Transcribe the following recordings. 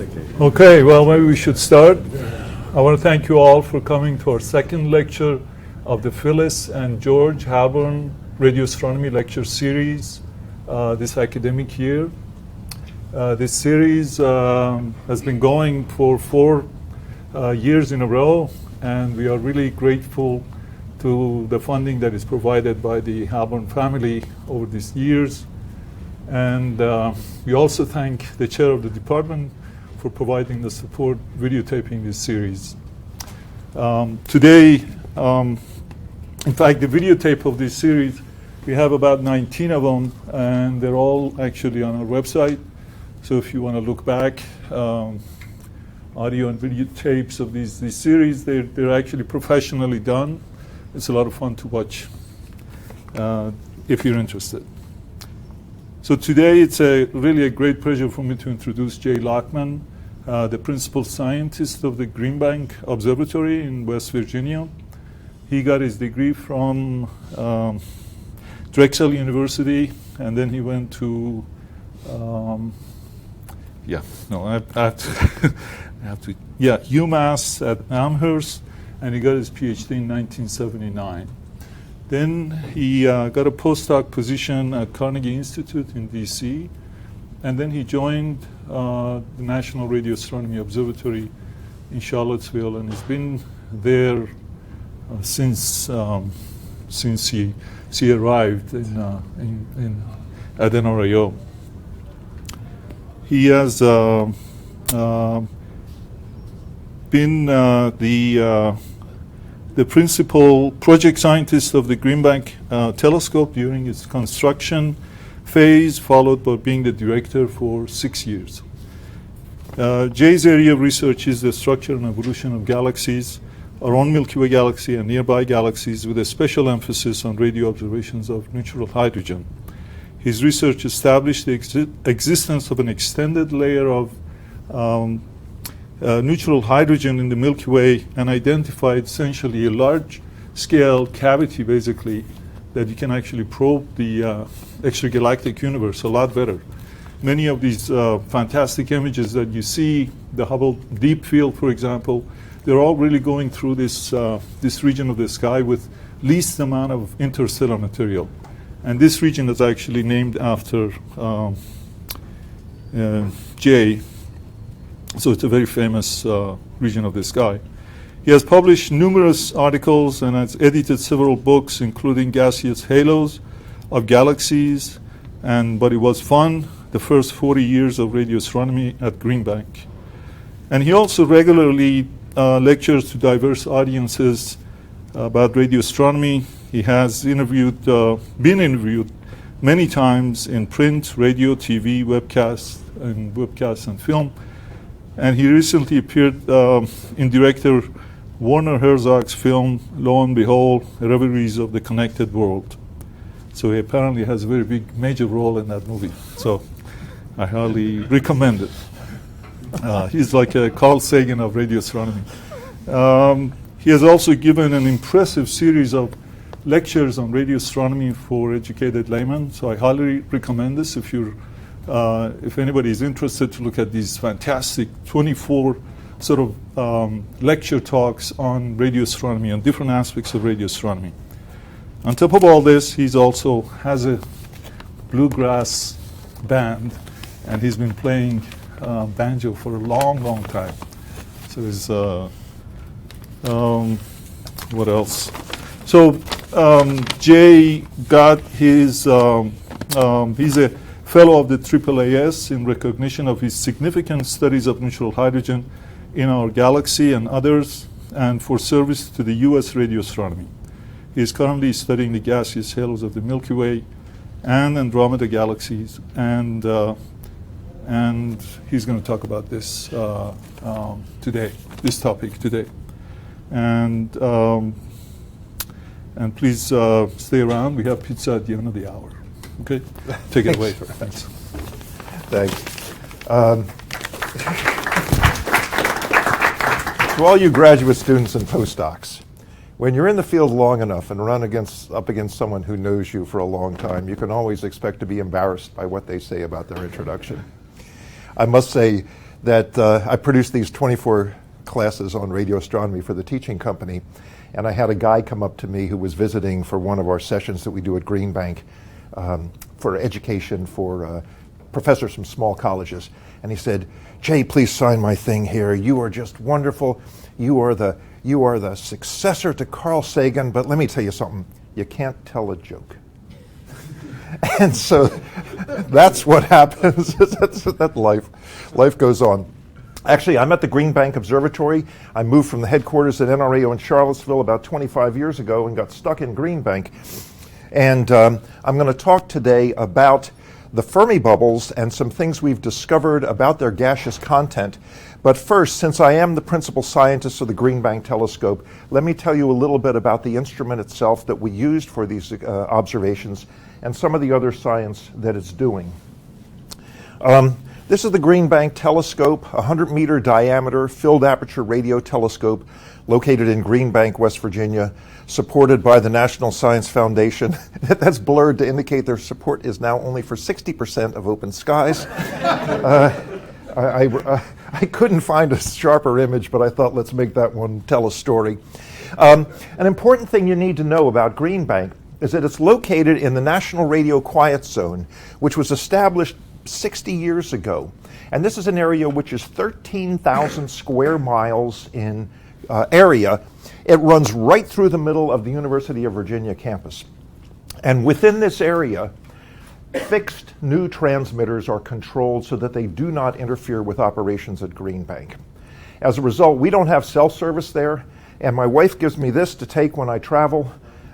Okay, well, maybe we should start. I want to thank you all for coming to our second lecture of the Phyllis and George Halburn Radio Astronomy Lecture Series this academic year. This series has been going for 4 years in a row, and we are really grateful to the funding that is provided by the Halburn family over these years. And we also thank the chair of the department for providing the support videotaping this series. Today, in fact, the videotape of this series, we have about 19 of them, and they're all actually on our website. So if you want to look back, audio and videotapes of these series, they're actually professionally done. It's a lot of fun to watch if you're interested. So today it's really a great pleasure for me to introduce Jay Lockman, the principal scientist of the Green Bank Observatory in West Virginia. He got his degree from Drexel University, and then he went to UMass at Amherst, and he got his PhD in 1979. Then he got a postdoc position at Carnegie Institute in DC, and then he joined the National Radio Astronomy Observatory in Charlottesville, and he's been there since he arrived at NRAO. He has been the principal project scientist of the Green Bank telescope during its construction phase, followed by being the director for 6 years. Jay's area of research is the structure and evolution of galaxies, our own Milky Way galaxy and nearby galaxies, with a special emphasis on radio observations of neutral hydrogen. His research established the existence of an extended layer of neutral hydrogen in the Milky Way and identified essentially a large-scale cavity, basically, that you can actually probe the extragalactic universe a lot better. Many of these fantastic images that you see, the Hubble Deep Field, for example, they're all really going through this region of the sky with least amount of interstellar material. And this region is actually named after Jay. So it's a very famous region of the sky. He has published numerous articles and has edited several books, including Gaseous Halos of Galaxies and But It Was Fun, the first 40 years of radio astronomy at Green Bank. And he also regularly lectures to diverse audiences about radio astronomy. He has been interviewed many times in print, radio, TV, webcasts and film. And he recently appeared in director Werner Herzog's film, Lo and Behold, Reveries of the Connected World. So he apparently has a very big, major role in that movie. So I highly recommend it. He's like a Carl Sagan of radio astronomy. He has also given an impressive series of lectures on radio astronomy for educated laymen. So I highly recommend this if anybody is interested to look at these fantastic 24 sort of lecture talks on radio astronomy, on different aspects of radio astronomy. On top of all this, he also has a bluegrass band, and he's been playing banjo for a long, long time. So he's, what else? So Jay got his, he's a fellow of the AAAS in recognition of his significant studies of neutral hydrogen in our galaxy and others, and for service to the U.S. radio astronomy. He is currently studying the gaseous halos of the Milky Way and Andromeda galaxies, and he's going to talk about this today, this topic today. And please stay around. We have pizza at the end of the hour. Okay, take it away. Thanks. Thanks. To all you graduate students and postdocs, when you're in the field long enough and run up against someone who knows you for a long time, you can always expect to be embarrassed by what they say about their introduction. I must say that I produced these 24 classes on radio astronomy for the teaching company, and I had a guy come up to me who was visiting for one of our sessions that we do at Green Bank for education for professors from small colleges. And he said, "Jay, please sign my thing here. You are just wonderful. You are the successor to Carl Sagan, but let me tell you something. You can't tell a joke." And so that's what happens. That life goes on. Actually, I'm at the Green Bank Observatory. I moved from the headquarters at NRAO in Charlottesville about 25 years ago and got stuck in Green Bank. And I'm going to talk today about the Fermi bubbles and some things we've discovered about their gaseous content. But first, since I am the principal scientist of the Green Bank telescope, let me tell you a little bit about the instrument itself that we used for these observations and some of the other science that it's doing. This is the Green Bank telescope, a 100-meter diameter filled aperture radio telescope located in Green Bank, West Virginia, supported by the National Science Foundation. That's blurred to indicate their support is now only for 60% of open skies. I couldn't find a sharper image, but I thought let's make that one tell a story. An important thing you need to know about Green Bank is that it's located in the National Radio Quiet Zone, which was established 60 years ago. And this is an area which is 13,000 square miles in area. It runs right through the middle of the University of Virginia campus. And within this area, fixed new transmitters are controlled so that they do not interfere with operations at Green Bank. As a result, we don't have cell service there, and my wife gives me this to take when I travel.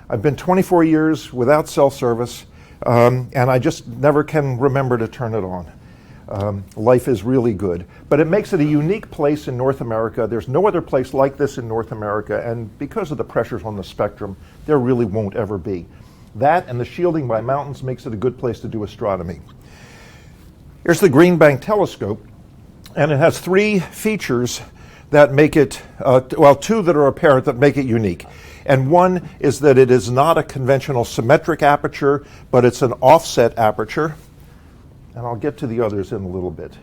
I've been 24 years without cell service, and I just never can remember to turn it on. Life is really good. But it makes it a unique place in North America. There's no other place like this in North America, and because of the pressures on the spectrum, there really won't ever be. That and the shielding by mountains makes it a good place to do astronomy. Here's the Green Bank telescope, and it has three features that make it, two that are apparent that make it unique. And one is that it is not a conventional symmetric aperture, but it's an offset aperture. And I'll get to the others in a little bit.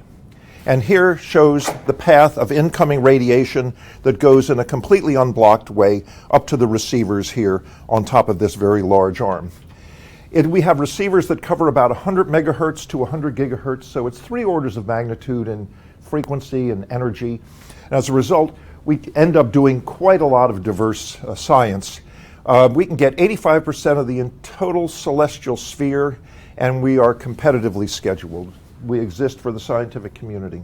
And here shows the path of incoming radiation that goes in a completely unblocked way up to the receivers here on top of this very large arm. We have receivers that cover about 100 megahertz to 100 gigahertz, so it's 3 orders of magnitude in frequency and energy. And as a result, we end up doing quite a lot of diverse science. We can get 85% of the total celestial sphere, and we are competitively scheduled. We exist for the scientific community.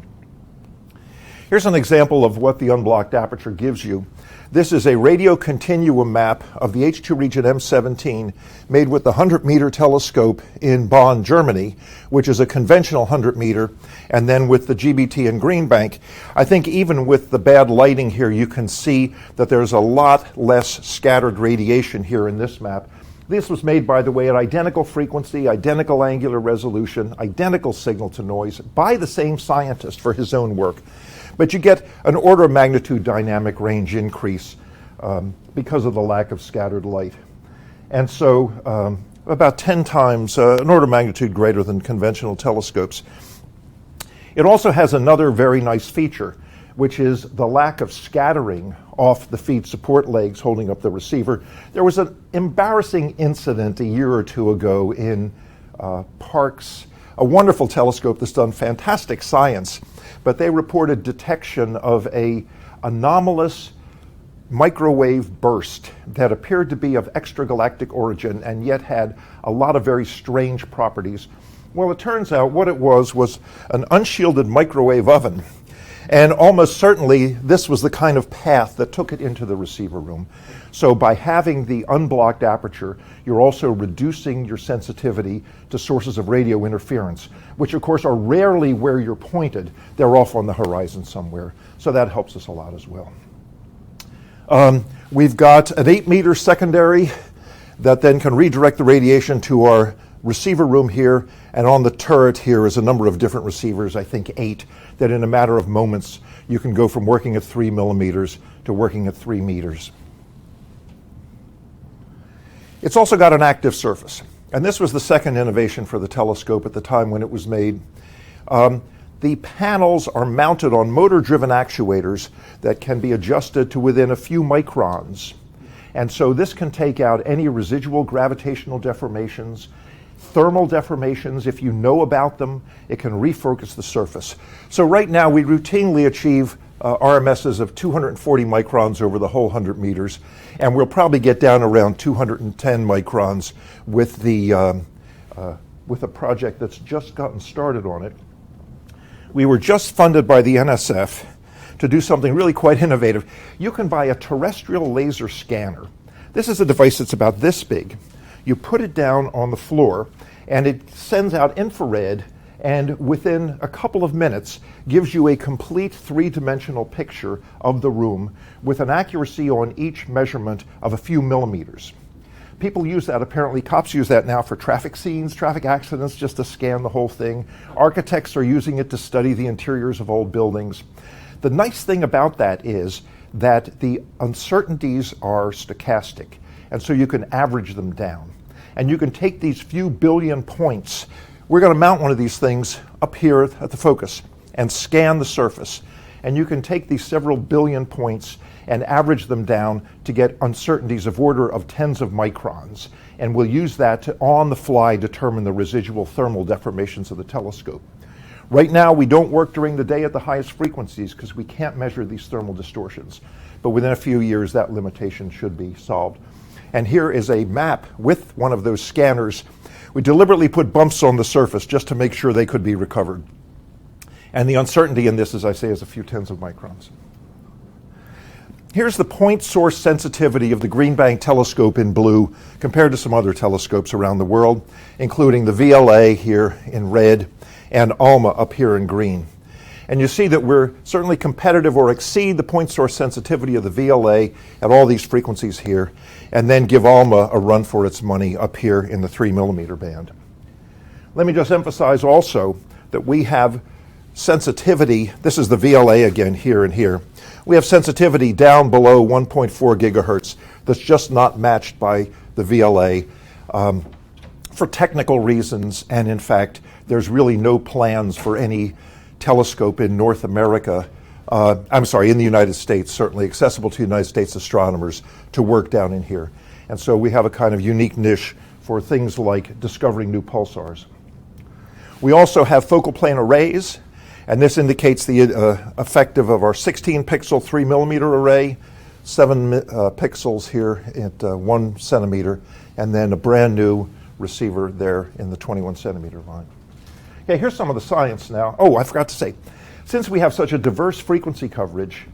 Here's an example of what the unblocked aperture gives you. This is a radio continuum map of the H2 region M17 made with the 100-meter telescope in Bonn, Germany, which is a conventional 100-meter, and then with the GBT in Green Bank. I think even with the bad lighting here, you can see that there's a lot less scattered radiation here in this map. This was made, by the way, at identical frequency, identical angular resolution, identical signal to noise by the same scientist for his own work. But you get an order of magnitude dynamic range increase because of the lack of scattered light. And so about 10 times, an order of magnitude greater than conventional telescopes. It also has another very nice feature, which is the lack of scattering off the feed support legs holding up the receiver. There was an embarrassing incident a year or two ago in Parkes, a wonderful telescope that's done fantastic science, but they reported detection of an anomalous microwave burst that appeared to be of extragalactic origin and yet had a lot of very strange properties. Well, it turns out what it was an unshielded microwave oven. And almost certainly, this was the kind of path that took it into the receiver room. So by having the unblocked aperture, you're also reducing your sensitivity to sources of radio interference, which of course are rarely where you're pointed. They're off on the horizon somewhere. So that helps us a lot as well. We've got an 8-meter secondary that then can redirect the radiation to our receiver room here, and on the turret here is a number of different receivers, I think 8, that in a matter of moments you can go from working at 3 millimeters to working at 3 meters. It's also got an active surface, and this was the second innovation for the telescope at the time when it was made. The panels are mounted on motor-driven actuators that can be adjusted to within a few microns. And so this can take out any residual gravitational deformations, thermal deformations. If you know about them, it can refocus the surface. So right now we routinely achieve RMSs of 240 microns over the whole 100 meters, and we'll probably get down around 210 microns with a project that's just gotten started on it. We were just funded by the NSF to do something really quite innovative. You can buy a terrestrial laser scanner. This is a device that's about this big. You put it down on the floor, and it sends out infrared, and within a couple of minutes gives you a complete three-dimensional picture of the room with an accuracy on each measurement of a few millimeters. People use that, apparently cops use that now for traffic scenes, traffic accidents, just to scan the whole thing. Architects are using it to study the interiors of old buildings. The nice thing about that is that the uncertainties are stochastic, and so you can average them down. And you can take these few billion points. We're going to mount one of these things up here at the focus and scan the surface. And you can take these several billion points and average them down to get uncertainties of order of tens of microns. And we'll use that to, on the fly, determine the residual thermal deformations of the telescope. Right now, we don't work during the day at the highest frequencies because we can't measure these thermal distortions. But within a few years, that limitation should be solved. And here is a map with one of those scanners. We deliberately put bumps on the surface just to make sure they could be recovered. And the uncertainty in this, as I say, is a few tens of microns. Here's the point source sensitivity of the Green Bank telescope in blue compared to some other telescopes around the world, including the VLA here in red and ALMA up here in green. And you see that we're certainly competitive or exceed the point source sensitivity of the VLA at all these frequencies here, and then give ALMA a run for its money up here in the 3 millimeter band. Let me just emphasize also that we have sensitivity, this is the VLA again here and here, we have sensitivity down below 1.4 gigahertz that's just not matched by the VLA for technical reasons, and in fact there's really no plans for any telescope in North America, in the United States, certainly accessible to United States astronomers to work down in here. And so we have a kind of unique niche for things like discovering new pulsars. We also have focal plane arrays, and this indicates the effective of our 16 pixel 3 millimeter array, 7 pixels here at 1 centimeter, and then a brand new receiver there in the 21 centimeter line. Okay, here's some of the science now. Oh, I forgot to say, since we have such a diverse frequency coverage,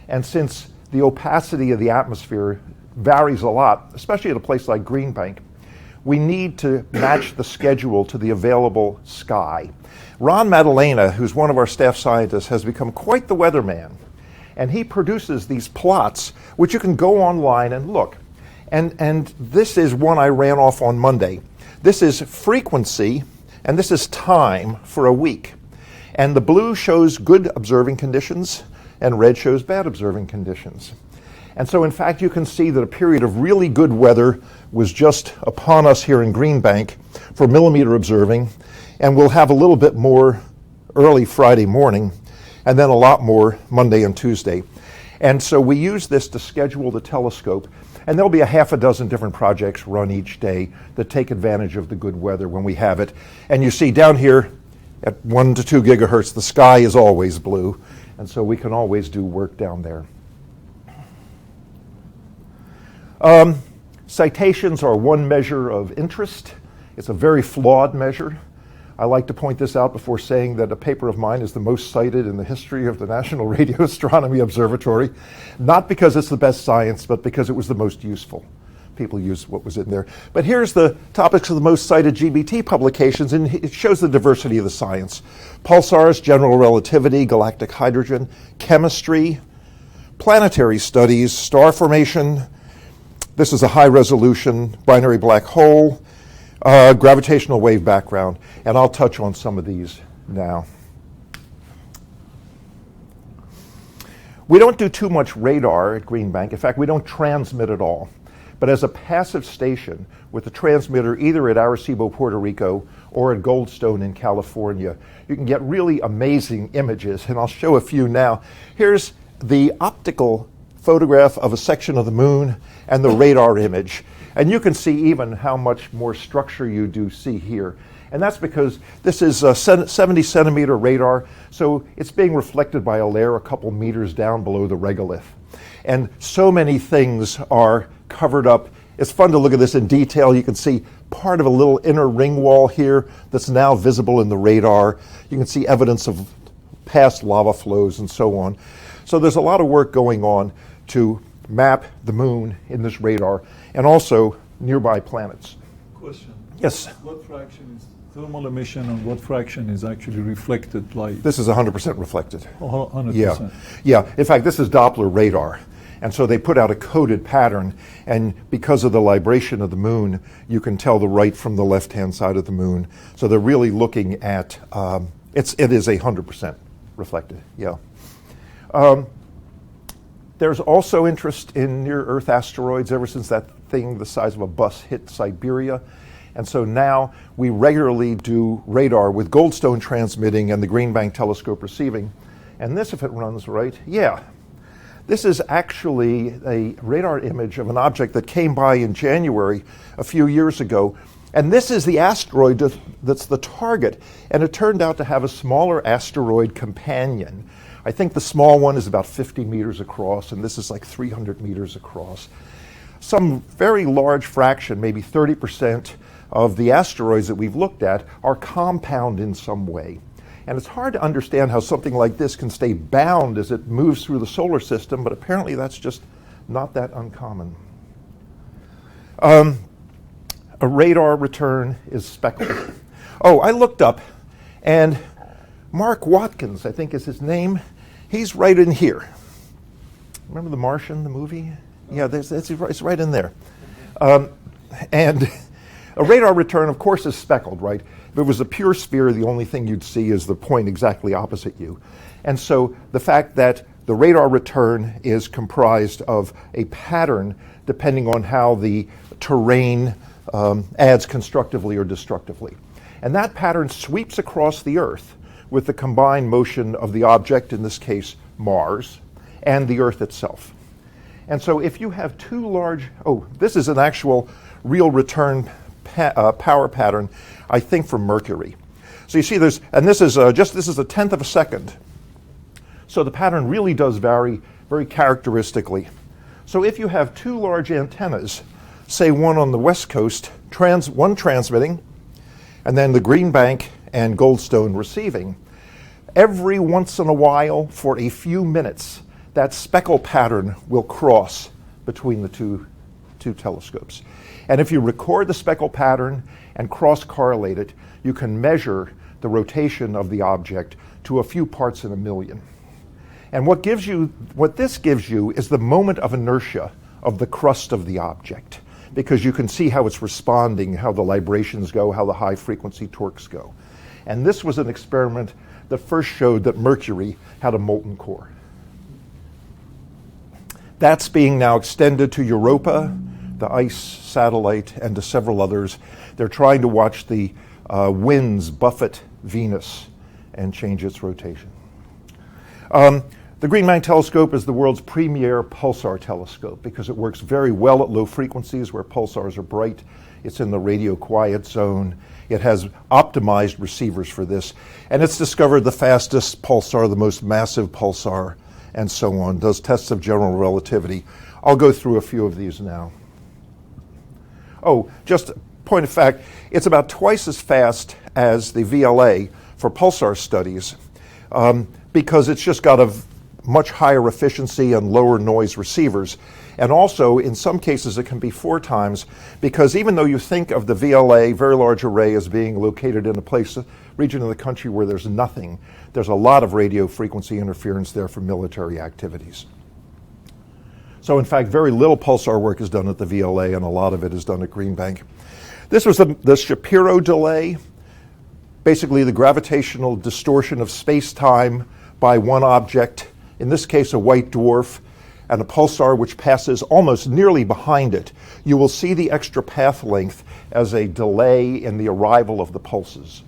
and since the opacity of the atmosphere varies a lot, especially at a place like Green Bank, we need to match the schedule to the available sky. Ron Maddalena, who's one of our staff scientists, has become quite the weatherman. And he produces these plots, which you can go online and look. And this is one I ran off on Monday. This is frequency, and this is time for a week. And the blue shows good observing conditions, and red shows bad observing conditions. And so, in fact, you can see that a period of really good weather was just upon us here in Green Bank for millimeter observing, and we'll have a little bit more early Friday morning, and then a lot more Monday and Tuesday. And so we use this to schedule the telescope, and there'll be a half a dozen different projects run each day that take advantage of the good weather when we have it. And you see down here at 1 to 2 gigahertz, the sky is always blue, and so we can always do work down there. Citations are one measure of interest. It's a very flawed measure. I like to point this out before saying that a paper of mine is the most cited in the history of the National Radio Astronomy Observatory, not because it's the best science, but because it was the most useful. People use what was in there. But here's the topics of the most cited GBT publications, and it shows the diversity of the science. Pulsars, general relativity, galactic hydrogen, chemistry, planetary studies, star formation. This is a high-resolution binary black hole, gravitational wave background, and I'll touch on some of these now. We don't do too much radar at Green Bank. In fact, we don't transmit at all. but as a passive station with a transmitter either at Arecibo, Puerto Rico, or at Goldstone in California, you can get really amazing images, and I'll show a few now. Here's the optical photograph of a section of the moon and the radar image. And you can see even how much more structure you do see here. And that's because this is a 70 centimeter radar, so it's being reflected by a layer a couple meters down below the regolith. And so many things are covered up. It's fun to look at this in detail. You can see part of a little inner ring wall here that's now visible in the radar. You can see evidence of past lava flows and so on. So there's a lot of work going on to map the moon in this radar and also nearby planets. Question. Yes? What fraction is thermal emission and what fraction is actually reflected light? This is 100% reflected. 100%. Yeah. Yeah. In fact, this is Doppler radar. And so they put out a coded pattern, and because of the libration of the moon, you can tell the right from the left-hand side of the moon. So they're really looking at, it is 100% reflected, yeah. There's also interest in near-Earth asteroids ever since that thing the size of a bus hit Siberia. And so now we regularly do radar with Goldstone transmitting and the Green Bank telescope receiving. And this, if it runs right, yeah. This is actually a radar image of an object that came by in January a few years ago. And this is the asteroid that's the target. And it turned out to have a smaller asteroid companion. I think the small one is about 50 meters across, and this is like 300 meters across. Some very large fraction, maybe 30% of the asteroids that we've looked at are compound in some way. And it's hard to understand how something like this can stay bound as it moves through the solar system, but apparently that's just not that uncommon. A radar return is speckled. Oh, I looked up, and Mark Watkins, I think is his name, he's right in here. Remember The Martian, the movie? Yeah, it's right in there. And a radar return, of course, is speckled, right? If it was a pure sphere, the only thing you'd see is the point exactly opposite you. And so the fact that the radar return is comprised of a pattern depending on how the terrain adds constructively or destructively. And that pattern sweeps across the Earth with the combined motion of the object, in this case Mars, and the Earth itself. And so if you have two large, this is an actual real return power pattern, I think from Mercury. So you see this is this is a tenth of a second. So the pattern really does vary very characteristically. So if you have two large antennas, say one on the west coast, one transmitting, and then the Green Bank and Goldstone receiving, every once in a while, for a few minutes, that speckle pattern will cross between the two telescopes. And if you record the speckle pattern and cross-correlate it, you can measure the rotation of the object to a few parts in a million. And what this gives you is the moment of inertia of the crust of the object, because you can see how it's responding, how the librations go, how the high-frequency torques go. And this was an experiment that first showed that Mercury had a molten core. That's being now extended to Europa, the ICE satellite, and to several others. They're trying to watch the winds buffet Venus and change its rotation. The Green Bank telescope is the world's premier pulsar telescope because it works very well at low frequencies where pulsars are bright. It's in the radio quiet zone. It has optimized receivers for this. And it's discovered the fastest pulsar, the most massive pulsar, and so on. Does tests of general relativity. I'll go through a few of these now. Oh, just a point of fact, it's about twice as fast as the VLA for pulsar studies because it's just got a much higher efficiency and lower noise receivers. And also, in some cases, it can be 4 times because even though you think of the VLA, Very Large Array, as being located in a region of the country where there's nothing, there's a lot of radio frequency interference there for military activities. So in fact, very little pulsar work is done at the VLA, and a lot of it is done at Green Bank. This was the Shapiro delay, basically the gravitational distortion of space-time by one object, in this case a white dwarf. and a pulsar which passes almost nearly behind it, you will see the extra path length as a delay in the arrival of the pulses.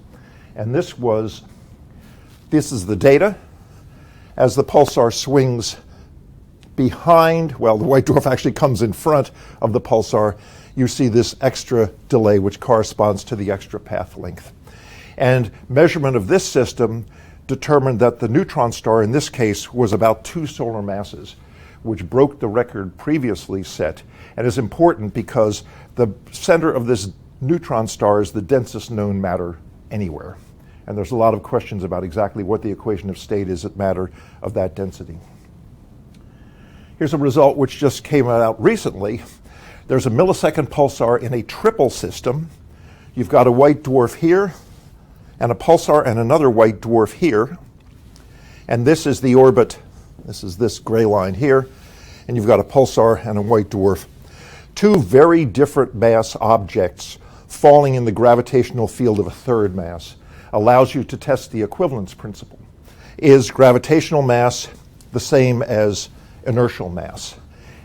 And this is the data. As the pulsar swings behind, well, the white dwarf actually comes in front of the pulsar, you see this extra delay which corresponds to the extra path length. And measurement of this system determined that the neutron star in this case was about 2 solar masses, which broke the record previously set, and is important because the center of this neutron star is the densest known matter anywhere. And there's a lot of questions about exactly what the equation of state is at matter of that density. Here's a result which just came out recently. There's a millisecond pulsar in a triple system. You've got a white dwarf here, and a pulsar and another white dwarf here. And this is the orbit. This is this gray line here. And you've got a pulsar and a white dwarf. 2 very different mass objects falling in the gravitational field of a third mass allows you to test the equivalence principle. Is gravitational mass the same as inertial mass?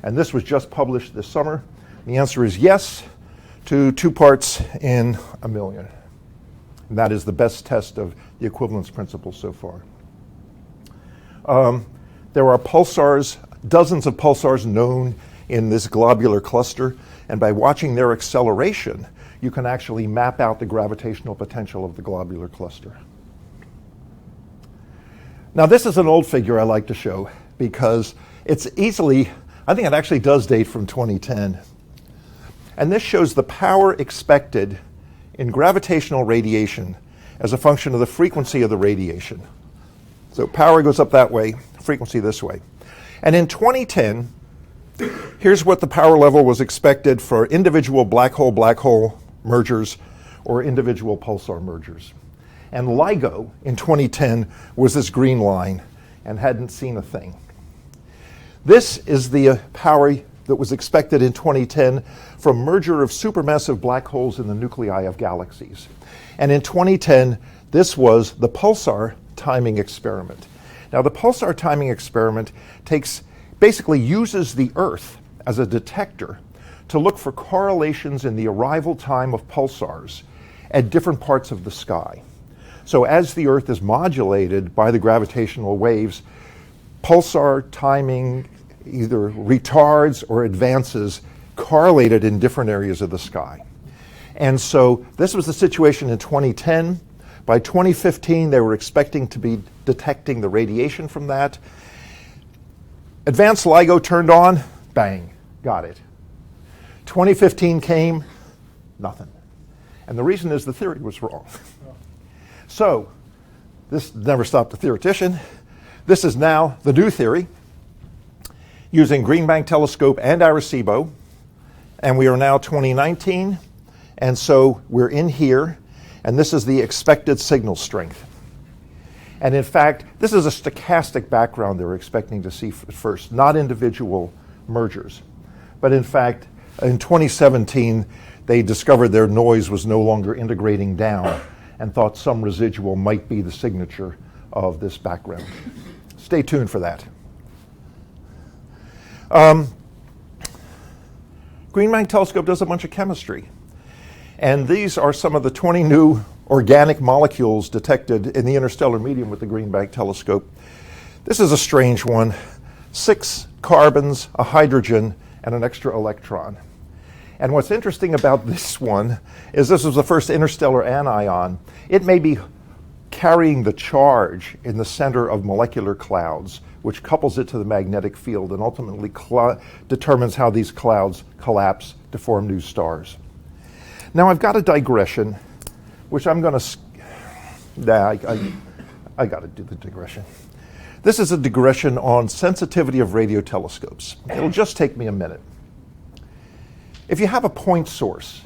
And this was just published this summer. The answer is yes, to 2 parts in a million. And that is the best test of the equivalence principle so far. There are pulsars, dozens of pulsars known in this globular cluster, and by watching their acceleration, you can actually map out the gravitational potential of the globular cluster. Now, this is an old figure I like to show because it's easily, I think it actually does date from 2010. And this shows the power expected in gravitational radiation as a function of the frequency of the radiation. So power goes up that way, frequency this way. And in 2010, here's what the power level was expected for individual black hole mergers or individual pulsar mergers. And LIGO in 2010 was this green line and hadn't seen a thing. This is the power that was expected in 2010 from merger of supermassive black holes in the nuclei of galaxies. And in 2010, this was the pulsar timing experiment. Now, the pulsar timing experiment basically uses the Earth as a detector to look for correlations in the arrival time of pulsars at different parts of the sky. So as the Earth is modulated by the gravitational waves, pulsar timing either retards or advances correlated in different areas of the sky. And so this was the situation in 2010. By 2015, they were expecting to be detecting the radiation from that. Advanced LIGO turned on, bang, got it. 2015 came, nothing. And the reason is the theory was wrong. So this never stopped the theoretician. This is now the new theory using Green Bank Telescope and Arecibo. And we are now 2019. And so we're in here. And this is the expected signal strength. And in fact, this is a stochastic background they were expecting to see at first, not individual mergers. But in fact, in 2017, they discovered their noise was no longer integrating down and thought some residual might be the signature of this background. Stay tuned for that. Green Bank Telescope does a bunch of chemistry. And these are some of the 20 new organic molecules detected in the interstellar medium with the Green Bank Telescope. This is a strange one. 6 carbons, a hydrogen, and an extra electron. And what's interesting about this one is this was the first interstellar anion. It may be carrying the charge in the center of molecular clouds, which couples it to the magnetic field and ultimately determines how these clouds collapse to form new stars. Now I've got a digression, which I'm going to, I got to do the digression. This is a digression on sensitivity of radio telescopes. It'll just take me a minute. If you have a point source,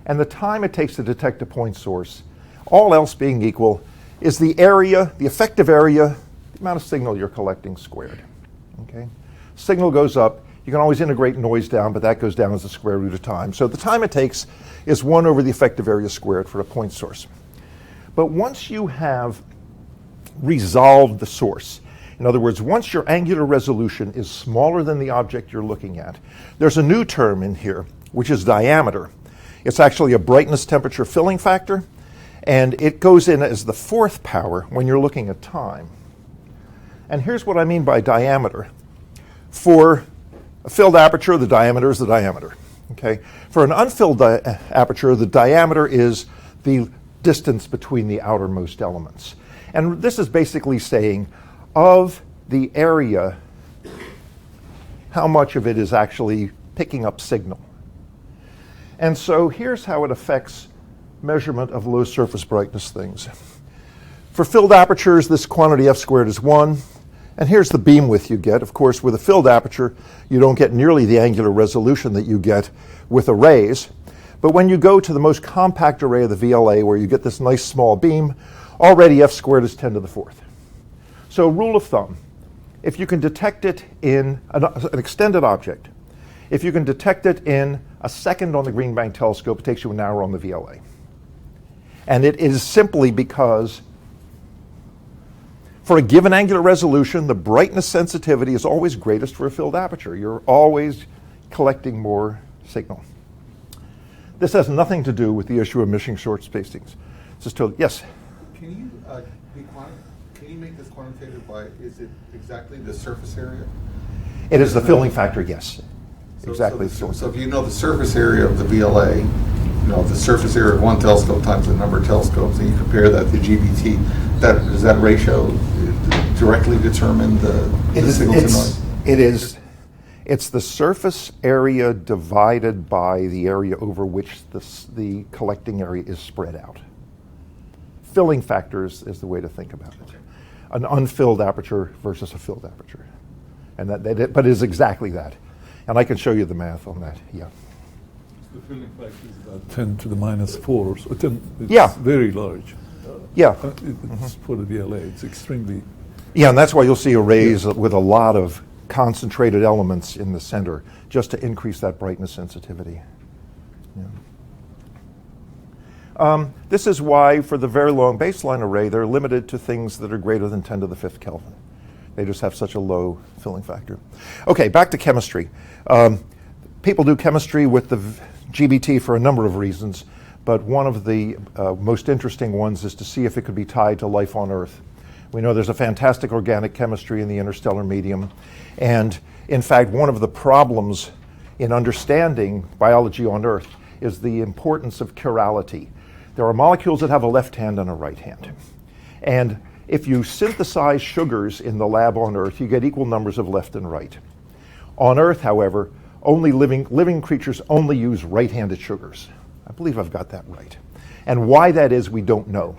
and the time it takes to detect a point source, all else being equal, is the area, the effective area, the amount of signal you're collecting squared. Okay? Signal goes up. You can always integrate noise down, but that goes down as the square root of time. So the time it takes is 1 over the effective area squared for a point source. But once you have resolved the source, In other words, once your angular resolution is smaller than the object you're looking at, there's a new term in here, which is diameter. It's actually a brightness temperature filling factor, and it goes in as the fourth power when you're looking at time. And here's what I mean by diameter. For a filled aperture, the diameter is the diameter. Okay? For an unfilled aperture, the diameter is the distance between the outermost elements. And this is basically saying, of the area, how much of it is actually picking up signal. And so here's how it affects measurement of low surface brightness things. For filled apertures, this quantity f squared is 1. And here's the beam width you get. Of course, with a filled aperture, you don't get nearly the angular resolution that you get with arrays. But when you go to the most compact array of the VLA, where you get this nice small beam, already f squared is 10 to the 4th. So rule of thumb, if you can detect it in an extended object, if you can detect it in a second on the Green Bank telescope, it takes you an hour on the VLA. And it is simply because for a given angular resolution, the brightness sensitivity is always greatest for a filled aperture. You're always collecting more signal. This has nothing to do with the issue of missing short spacings. This is totally, yes? Can you make this quantitative by, is it exactly the surface area? It is the filling factor, yes. Exactly. So if you know the surface area of the VLA, you know the surface area of one telescope times the number of telescopes, and you compare that to GBT, does that ratio directly determine the signal to noise? It is. It's the surface area divided by the area over which the collecting area is spread out. Filling factors is the way to think about it. An unfilled aperture versus a filled aperture. And but it is exactly that. And I can show you the math on that, yeah. The filling factor is about 10 to the minus 4, so it's yeah. Very large. Yeah. It's for the VLA, it's extremely... Yeah, and that's why you'll see arrays with a lot of concentrated elements in the center, just to increase that brightness sensitivity. Yeah. This is why, for the very long baseline array, they're limited to things that are greater than 10 to the 5th Kelvin. They just have such a low filling factor. Okay, back to chemistry. People do chemistry with the GBT for a number of reasons, but one of the most interesting ones is to see if it could be tied to life on Earth. We know there's a fantastic organic chemistry in the interstellar medium, and in fact, one of the problems in understanding biology on Earth is the importance of chirality. There are molecules that have a left hand and a right hand. And if you synthesize sugars in the lab on Earth, you get equal numbers of left and right. On Earth, however, only living creatures only use right-handed sugars. I believe I've got that right. And why that is, we don't know.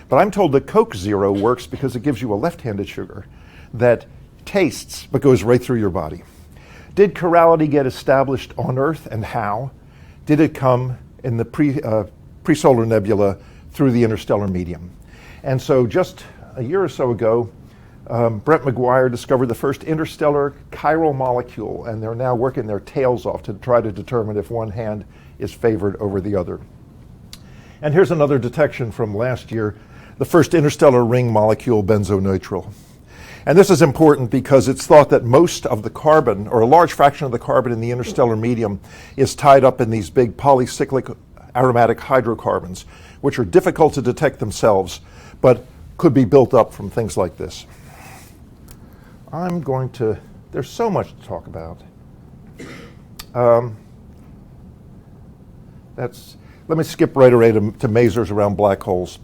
But I'm told that Coke Zero works because it gives you a left-handed sugar that tastes but goes right through your body. Did chirality get established on Earth, and how? Did it come in the pre-solar nebula through the interstellar medium? And so just a year or so ago, Brent McGuire discovered the first interstellar chiral molecule, and they're now working their tails off to try to determine if one hand is favored over the other. And here's another detection from last year, the first interstellar ring molecule, benzonitrile. And this is important because it's thought that most of the carbon, or a large fraction of the carbon in the interstellar medium, is tied up in these big polycyclic aromatic hydrocarbons, which are difficult to detect themselves, but could be built up from things like this. There's so much to talk about. Let me skip right away to masers around black holes.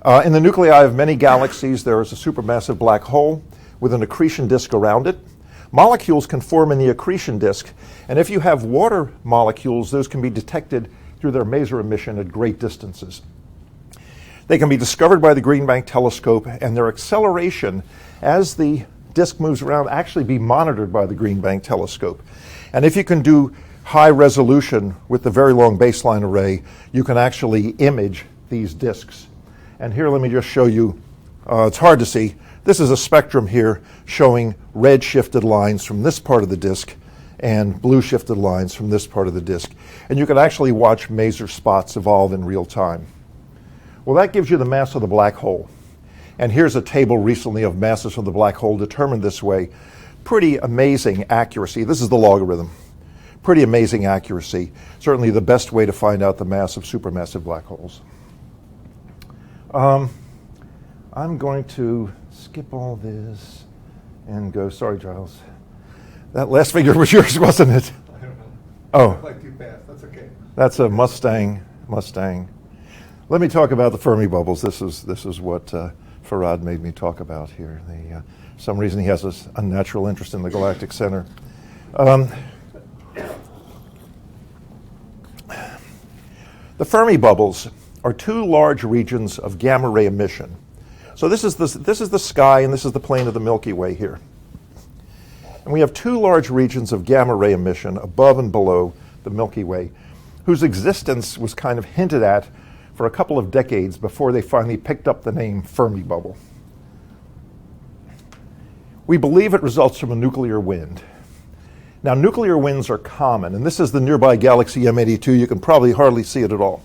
In the nuclei of many galaxies, there is a supermassive black hole with an accretion disk around it. Molecules can form in the accretion disk, and if you have water molecules, those can be detected through their maser emission at great distances. They can be discovered by the Green Bank telescope, and their acceleration as the disk moves around actually be monitored by the Green Bank telescope. And if you can do high resolution with the very long baseline array, you can actually image these disks. And here, let me just show you, it's hard to see. This is a spectrum here showing red shifted lines from this part of the disk and blue shifted lines from this part of the disk. And you can actually watch maser spots evolve in real time. Well, that gives you the mass of the black hole. And here's a table recently of masses from the black hole determined this way. Pretty amazing accuracy. This is the logarithm. Pretty amazing accuracy. Certainly the best way to find out the mass of supermassive black holes. I'm going to skip all this and go, sorry, Giles. That last figure was yours, wasn't it? I don't know. Oh. I like too fast. That's okay. That's a Mustang. Let me talk about the Fermi bubbles. This is what Farad made me talk about here. For some reason he has this unnatural interest in the galactic center. The Fermi bubbles are two large regions of gamma ray emission. So this is the sky, and this is the plane of the Milky Way here. And we have two large regions of gamma ray emission above and below the Milky Way, whose existence was kind of hinted at for a couple of decades before they finally picked up the name Fermi bubble. We believe it results from a nuclear wind. Now, nuclear winds are common, and this is the nearby galaxy M82. You can probably hardly see it at all,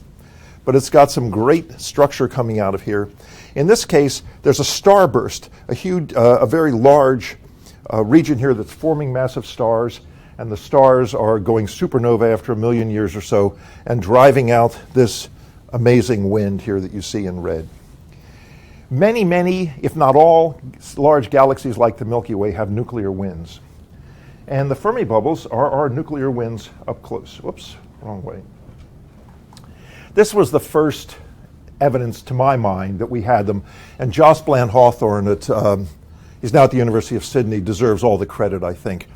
but it's got some great structure coming out of here. In this case, there's a starburst, a very large region here that's forming massive stars, and the stars are going supernova after 1 million years or so and driving out this amazing wind here that you see in red. Many, if not all, large galaxies like the Milky Way have nuclear winds. And the Fermi bubbles are our nuclear winds up close. Whoops, wrong way. This was the first evidence to my mind that we had them. And Joss Bland Hawthorne, he's now at the University of Sydney, deserves all the credit, I think.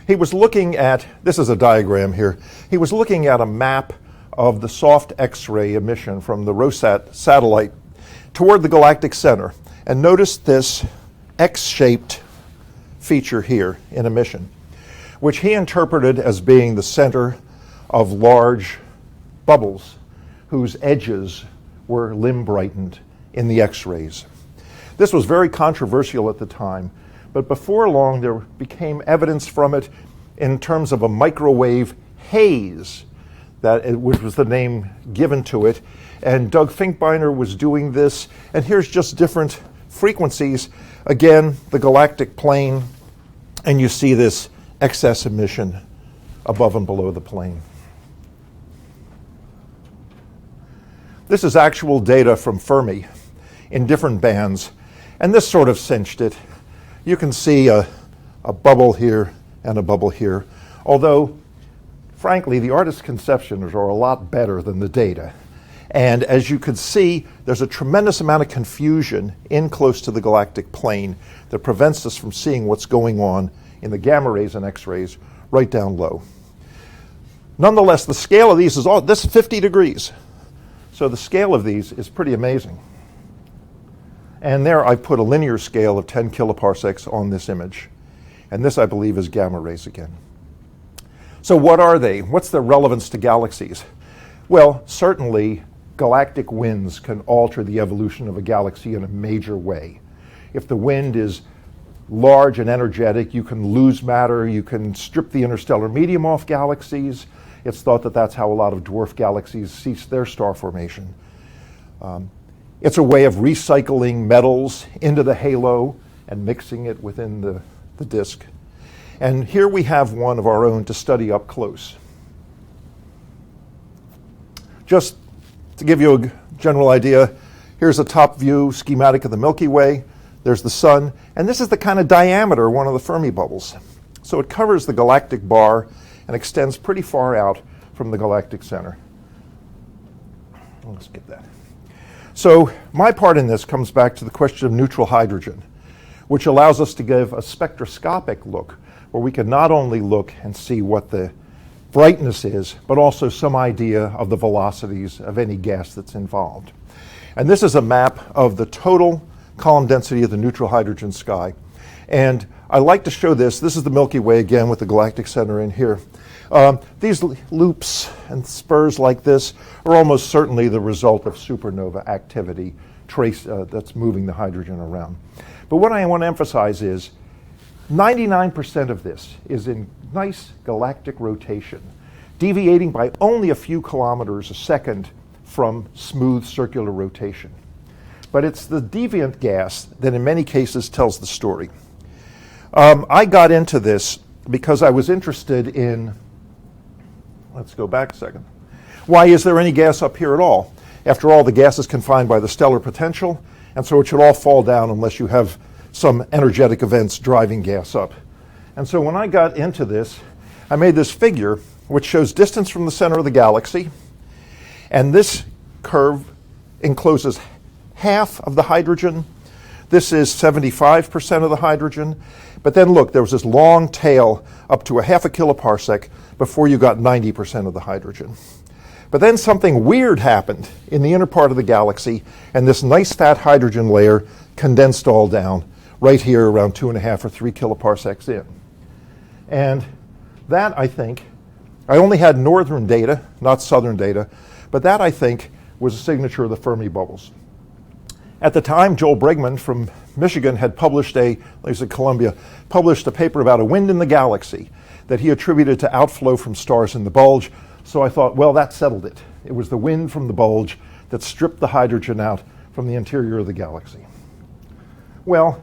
He was looking at, this is a diagram here, he was looking at a map of the soft X-ray emission from the Rosat satellite toward the galactic center, and noticed this X-shaped feature here in emission, which he interpreted as being the center of large bubbles whose edges were limb brightened in the X-rays. This was very controversial at the time, but before long there became evidence from it in terms of a microwave haze, which was the name given to it. And Doug Finkbeiner was doing this, and here's just different frequencies. Again, the galactic plane, and you see this excess emission above and below the plane. This is actual data from Fermi in different bands, and this sort of cinched it. You can see a bubble here and a bubble here, although, frankly, the artist's conceptions are a lot better than the data. And as you can see, there's a tremendous amount of confusion in close to the galactic plane that prevents us from seeing what's going on in the gamma rays and X-rays right down low. Nonetheless, the scale of these is this is 50 degrees. So the scale of these is pretty amazing. And there I've put a linear scale of 10 kiloparsecs on this image. And this, I believe, is gamma rays again. So what are they? What's their relevance to galaxies? Well, certainly galactic winds can alter the evolution of a galaxy in a major way. If the wind is large and energetic, you can lose matter, you can strip the interstellar medium off galaxies. It's thought that that's how a lot of dwarf galaxies cease their star formation. It's a way of recycling metals into the halo and mixing it within the disk. And here we have one of our own to study up close. Just to give you a general idea, here's a top view schematic of the Milky Way. There's the sun, and this is the kind of diameter of one of the Fermi bubbles. So it covers the galactic bar and extends pretty far out from the galactic center. Let's get that. So my part in this comes back to the question of neutral hydrogen, which allows us to give a spectroscopic look where we can not only look and see what the brightness is, but also some idea of the velocities of any gas that's involved. And this is a map of the total column density of the neutral hydrogen sky. And I like to show this. This is the Milky Way again with the galactic center in here. These loops and spurs like this are almost certainly the result of supernova activity that's moving the hydrogen around. But what I want to emphasize is 99% of this is in nice galactic rotation, deviating by only a few kilometers a second from smooth circular rotation. but it's the deviant gas that in many cases tells the story. I got into this because I was interested in, let's go back a second. Why is there any gas up here at all? After all, the gas is confined by the stellar potential, and so it should all fall down unless you have some energetic events driving gas up. And so when I got into this, I made this figure which shows distance from the center of the galaxy, and this curve encloses half of the hydrogen. This is 75% of the hydrogen. But then look, there was this long tail up to a half a kiloparsec before you got 90% of the hydrogen. But then something weird happened in the inner part of the galaxy, and this nice fat hydrogen layer condensed all down right here around 2.5 or 3 kiloparsecs in. And that, I think, I only had northern data, not southern data, but that, I think, was a signature of the Fermi bubbles. At the time, Joel Bregman from Michigan had published he's at Columbia, published a paper about a wind in the galaxy that he attributed to outflow from stars in the bulge. So I thought, well, that settled it. It was the wind from the bulge that stripped the hydrogen out from the interior of the galaxy. Well,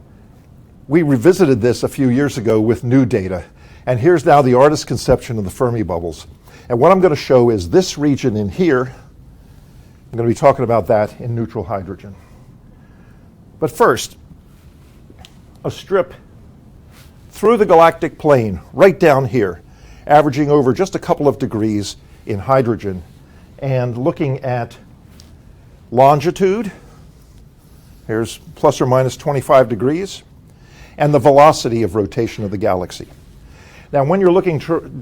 we revisited this a few years ago with new data, and here's now the artist's conception of the Fermi bubbles. And what I'm going to show is this region in here. I'm going to be talking about that in neutral hydrogen. But first, a strip through the galactic plane, right down here, averaging over just a couple of degrees in hydrogen, and looking at longitude, here's plus or minus 25 degrees, and the velocity of rotation of the galaxy. Now, when you're looking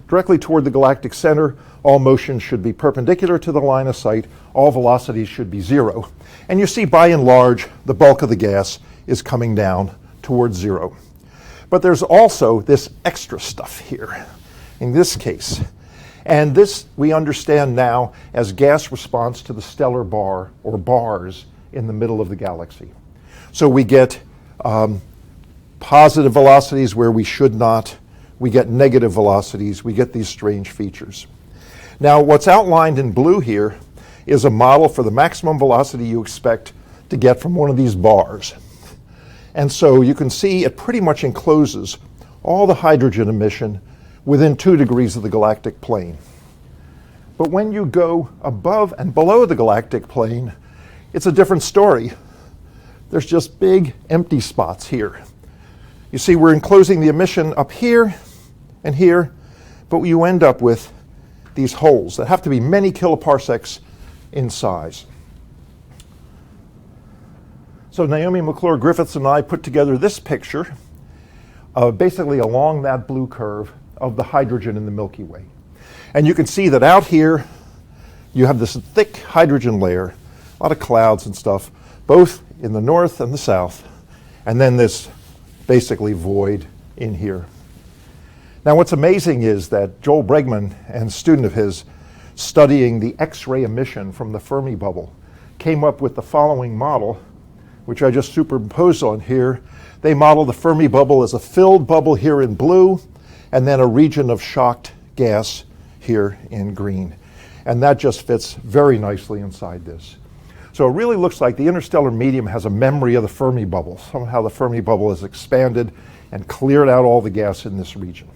directly toward the galactic center, all motion should be perpendicular to the line of sight, all velocities should be zero. And you see, by and large, the bulk of the gas is coming down towards zero. But there's also this extra stuff here, in this case. And this we understand now as gas response to the stellar bar, or bars, in the middle of the galaxy. So we get positive velocities where we should not. We get negative velocities. We get these strange features. Now, what's outlined in blue here is a model for the maximum velocity you expect to get from one of these bars. And so you can see it pretty much encloses all the hydrogen emission within 2 degrees of the galactic plane. But when you go above and below the galactic plane, it's a different story. There's just big empty spots here. You see, we're enclosing the emission up here and here, but you end up with these holes that have to be many kiloparsecs in size. So Naomi McClure-Griffiths and I put together this picture, basically along that blue curve of the hydrogen in the Milky Way. And you can see that out here, you have this thick hydrogen layer, a lot of clouds and stuff, both in the north and the south, and then this basically void in here. Now, what's amazing is that Joel Bregman and a student of his, studying the X-ray emission from the Fermi bubble, came up with the following model, which I just superimposed on here. They modeled the Fermi bubble as a filled bubble here in blue, and then a region of shocked gas here in green. And that just fits very nicely inside this. So it really looks like the interstellar medium has a memory of the Fermi bubble. Somehow the Fermi bubble has expanded and cleared out all the gas in this region.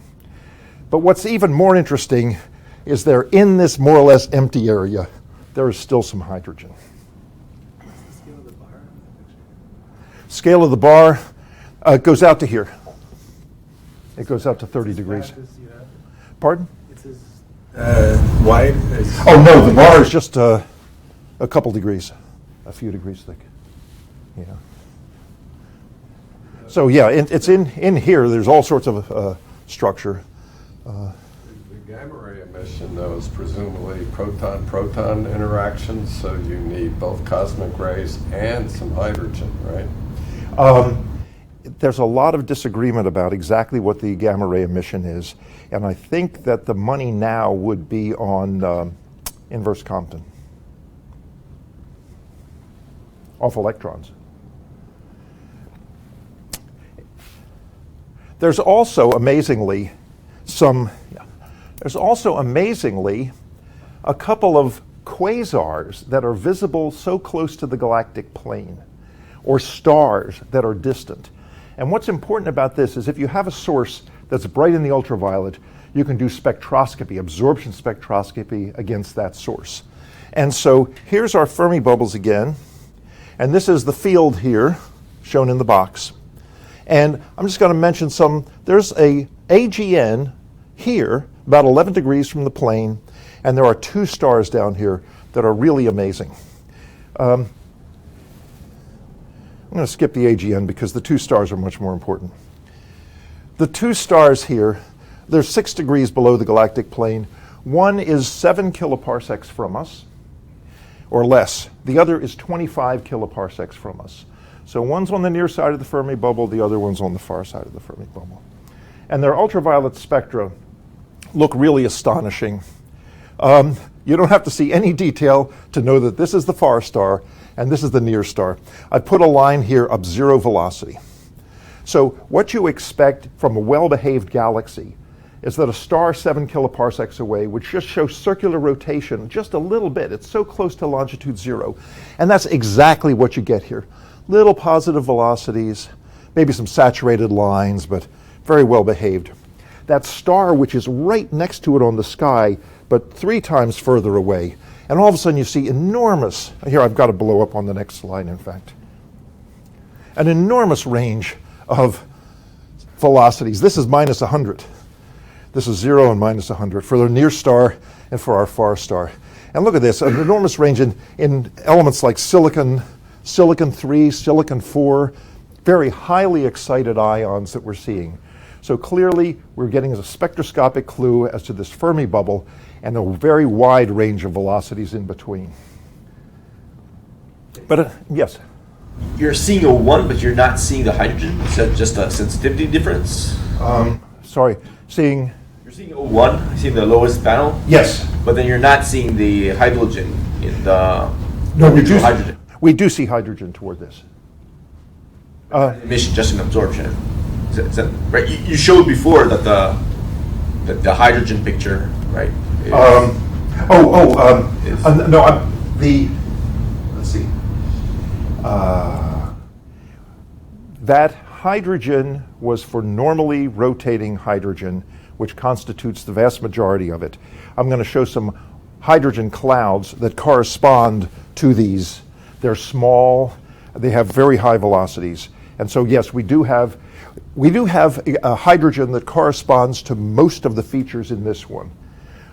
But what's even more interesting is there, in this more or less empty area, there is still some hydrogen. What's the scale of the bar on the picture? Scale of the bar goes out to here. It goes out to 30 degrees. Pardon? It's as wide as... Oh, no, the bar is just a couple degrees, a few degrees thick. Yeah. So, yeah, it's in here. There's all sorts of structure. The gamma ray emission, though, is presumably proton-proton interactions, so you need both cosmic rays and some hydrogen, right? There's a lot of disagreement about exactly what the gamma ray emission is, and I think that the money now would be on inverse Compton, off electrons. There's also amazingly a couple of quasars that are visible so close to the galactic plane. or stars that are distant. And what's important about this is if you have a source that's bright in the ultraviolet, you can do spectroscopy, absorption spectroscopy against that source. And so here's our Fermi bubbles again, and this is the field here shown in the box. And I'm just going to mention there's a AGN here, about 11 degrees from the plane, and there are two stars down here that are really amazing. I'm going to skip the AGN because the two stars are much more important. The two stars here, they're 6 degrees below the galactic plane. One is 7 kiloparsecs from us, or less. The other is 25 kiloparsecs from us. So one's on the near side of the Fermi bubble, the other one's on the far side of the Fermi bubble. And their ultraviolet spectra look really astonishing. You don't have to see any detail to know that this is the far star and this is the near star. I put a line here of 0 velocity. So what you expect from a well-behaved galaxy is that a star 7 kiloparsecs away would just show circular rotation just a little bit. It's so close to longitude 0. And that's exactly what you get here. Little positive velocities, maybe some saturated lines, but very well behaved. That star, which is right next to it on the sky, but 3 times further away, and all of a sudden you see enormous, here I've got to blow up on the next slide, in fact, an enormous range of velocities. This is minus 100. This is 0 and minus 100 for the near star and for our far star. And look at this, an enormous range in elements like silicon 3, silicon 4, very highly excited ions that we're seeing. So clearly we're getting a spectroscopic clue as to this Fermi bubble and a very wide range of velocities in between. But yes? You're seeing a 1, but you're not seeing the hydrogen? Is that just a sensitivity difference? Sorry, seeing? You're seeing a 1, seeing the lowest panel? Yes. But then you're not seeing the hydrogen in the No, hydrogen. We do see hydrogen toward this. Emission, just an absorption. Is that right? You showed before that the hydrogen picture, right? Let's see. That hydrogen was for normally rotating hydrogen, which constitutes the vast majority of it. I'm going to show some hydrogen clouds that correspond to these. They're small, they have very high velocities. And so yes, we do have a hydrogen that corresponds to most of the features in this one.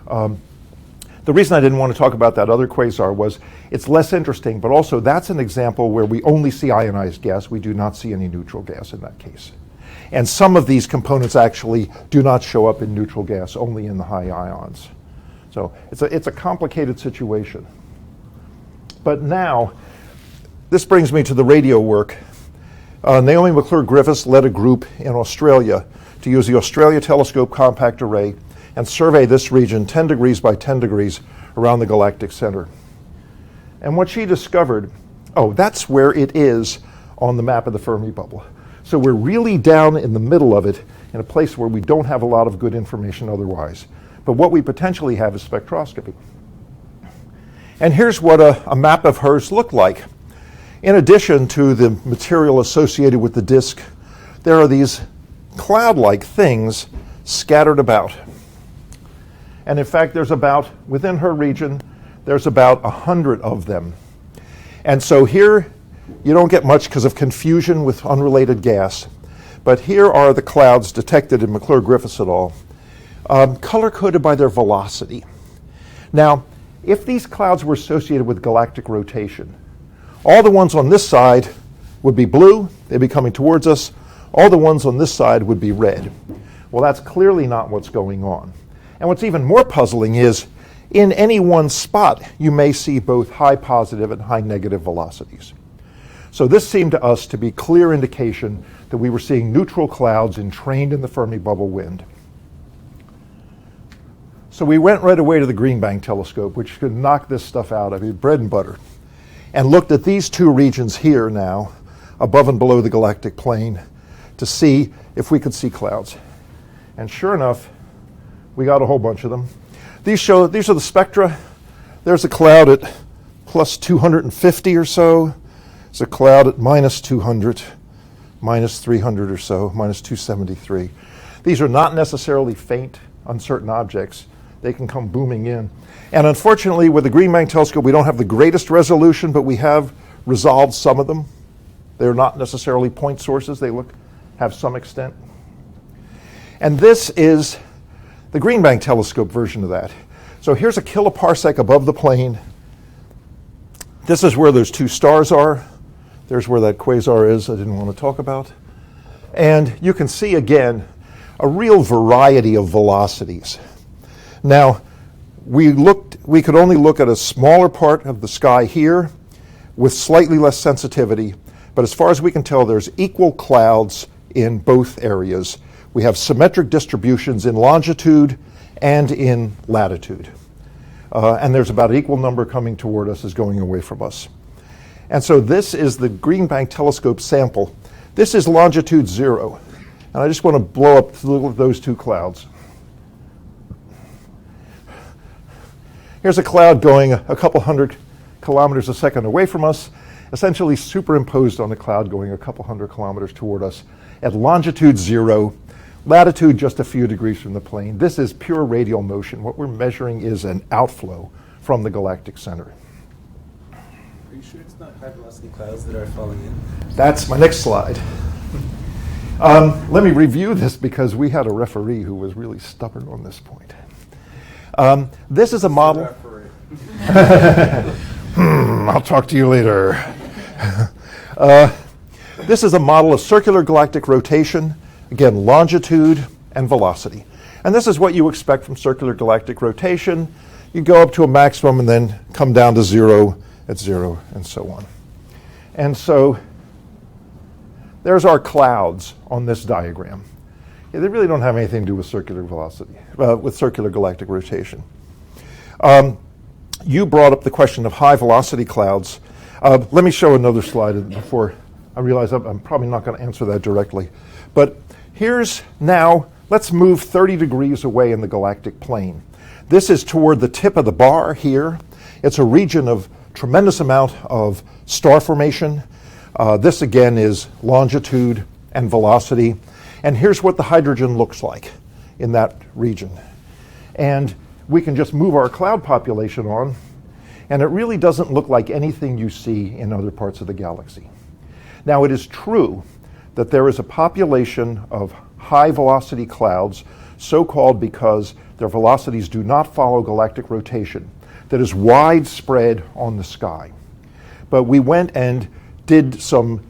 The reason I didn't want to talk about that other quasar was it's less interesting, but also that's an example where we only see ionized gas. We do not see any neutral gas in that case. And some of these components actually do not show up in neutral gas, only in the high ions. So it's a complicated situation. But now, this brings me to the radio work. Naomi McClure-Griffiths led a group in Australia to use the Australia Telescope Compact Array and survey this region 10 degrees by 10 degrees around the galactic center. And what she discovered, that's where it is on the map of the Fermi bubble. So we're really down in the middle of it in a place where we don't have a lot of good information otherwise. But what we potentially have is spectroscopy. And here's what a map of hers looked like. In addition to the material associated with the disk, there are these cloud-like things scattered about. And in fact, within her region, there's about 100 of them. And so here, you don't get much because of confusion with unrelated gas. But here are the clouds detected in McClure-Griffiths et al., color-coded by their velocity. Now, if these clouds were associated with galactic rotation, all the ones on this side would be blue, they'd be coming towards us. All the ones on this side would be red. Well, that's clearly not what's going on. And what's even more puzzling is, in any one spot, you may see both high positive and high negative velocities. So this seemed to us to be clear indication that we were seeing neutral clouds entrained in the Fermi bubble wind. So we went right away to the Green Bank telescope, which could knock this stuff out, bread and butter, and looked at these two regions here now, above and below the galactic plane, to see if we could see clouds. And sure enough, we got a whole bunch of them. These are the spectra. There's a cloud at plus 250 or so. It's a cloud at minus 200, minus 300 or so, minus 273. These are not necessarily faint, uncertain objects. They can come booming in. And unfortunately, with the Green Bank telescope, we don't have the greatest resolution, but we have resolved some of them. They're not necessarily point sources. They have some extent. And this is the Green Bank telescope version of that. So here's a kiloparsec above the plane. This is where those two stars are. There's where that quasar is I didn't want to talk about. And you can see, again, a real variety of velocities. Now, we could only look at a smaller part of the sky here with slightly less sensitivity, but as far as we can tell, there's equal clouds in both areas. We have symmetric distributions in longitude and in latitude. And there's about an equal number coming toward us as going away from us. And so this is the Green Bank telescope sample. This is longitude 0. And I just want to blow up those two clouds. Here's a cloud going a couple hundred kilometers a second away from us, essentially superimposed on a cloud going a couple hundred kilometers toward us at longitude 0, latitude just a few degrees from the plane. This is pure radial motion. What we're measuring is an outflow from the galactic center. Are you sure it's not high velocity clouds that are falling in? That's my next slide. Let me review this because we had a referee who was really stubborn on this point. This is a model. I'll talk to you later. This is a model of circular galactic rotation, again, longitude and velocity. And this is what you expect from circular galactic rotation. You go up to a maximum and then come down to 0 at 0 and so on. And so there's our clouds on this diagram. Yeah, they really don't have anything to do with circular velocity, with circular galactic rotation. You brought up the question of high velocity clouds. Let me show another slide before I realize I'm probably not going to answer that directly. But here's now, let's move 30 degrees away in the galactic plane. This is toward the tip of the bar here. It's a region of tremendous amount of star formation. This again is longitude and velocity. And here's what the hydrogen looks like in that region. And we can just move our cloud population on, and it really doesn't look like anything you see in other parts of the galaxy. Now, it is true that there is a population of high velocity clouds, so-called because their velocities do not follow galactic rotation, that is widespread on the sky. But we went and did some,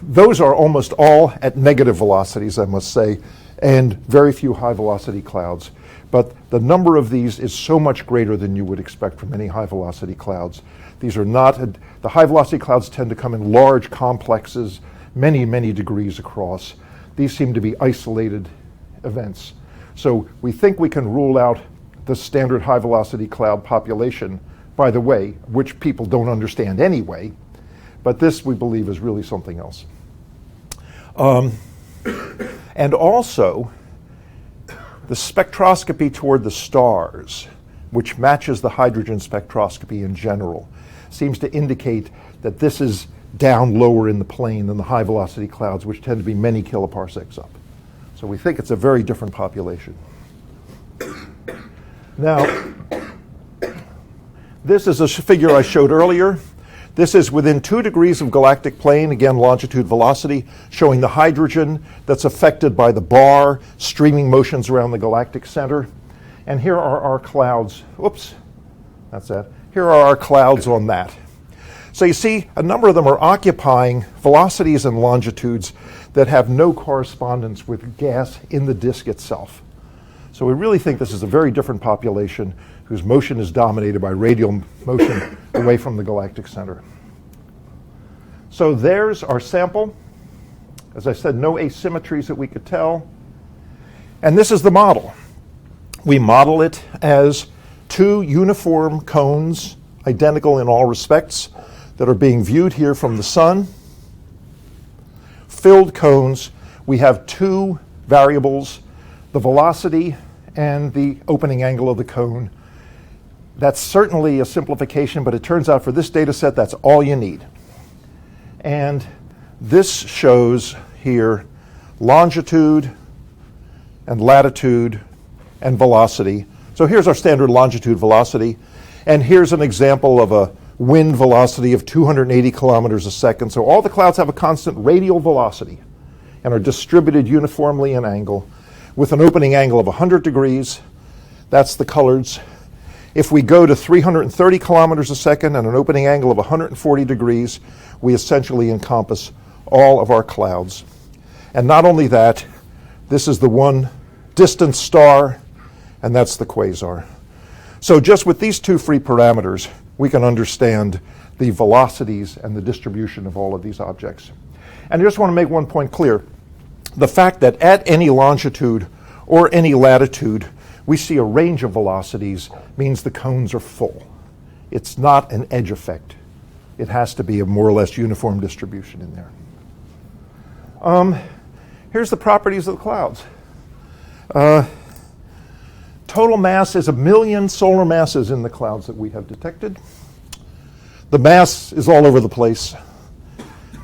those are almost all at negative velocities, I must say, and very few high velocity clouds. But the number of these is so much greater than you would expect from any high velocity clouds. These are not, the high velocity clouds tend to come in large complexes, many, many degrees across. These seem to be isolated events. So we think we can rule out the standard high velocity cloud population, by the way, which people don't understand anyway. But this, we believe, is really something else. And also, the spectroscopy toward the stars, which matches the hydrogen spectroscopy in general, seems to indicate that this is down lower in the plane than the high velocity clouds, which tend to be many kiloparsecs up. So we think it's a very different population. Now, this is a figure I showed earlier. This is within 2 degrees of galactic plane, again, longitude, velocity, showing the hydrogen that's affected by the bar, streaming motions around the galactic center. And here are our clouds. Oops, that's that. Here are our clouds on that. So you see, a number of them are occupying velocities and longitudes that have no correspondence with gas in the disk itself. So we really think this is a very different population whose motion is dominated by radial motion away from the galactic center. So there's our sample. As I said, no asymmetries that we could tell. And this is the model. We model it as 2 uniform cones, identical in all respects, that are being viewed here from the sun. Filled cones. We have 2 variables, the velocity and the opening angle of the cone. That's certainly a simplification, but it turns out for this data set, that's all you need. And this shows here longitude and latitude and velocity. So here's our standard longitude velocity. And here's an example of a wind velocity of 280 kilometers a second. So all the clouds have a constant radial velocity and are distributed uniformly in angle with an opening angle of 100 degrees. That's the colors. If we go to 330 kilometers a second and an opening angle of 140 degrees, we essentially encompass all of our clouds. And not only that, this is the one distant star, and that's the quasar. So just with these two free parameters, we can understand the velocities and the distribution of all of these objects. And I just want to make one point clear. The fact that at any longitude or any latitude, we see a range of velocities means the cones are full. It's not an edge effect. It has to be a more or less uniform distribution in there. Here's the properties of the clouds. Total mass is 1 million solar masses in the clouds that we have detected. The mass is all over the place.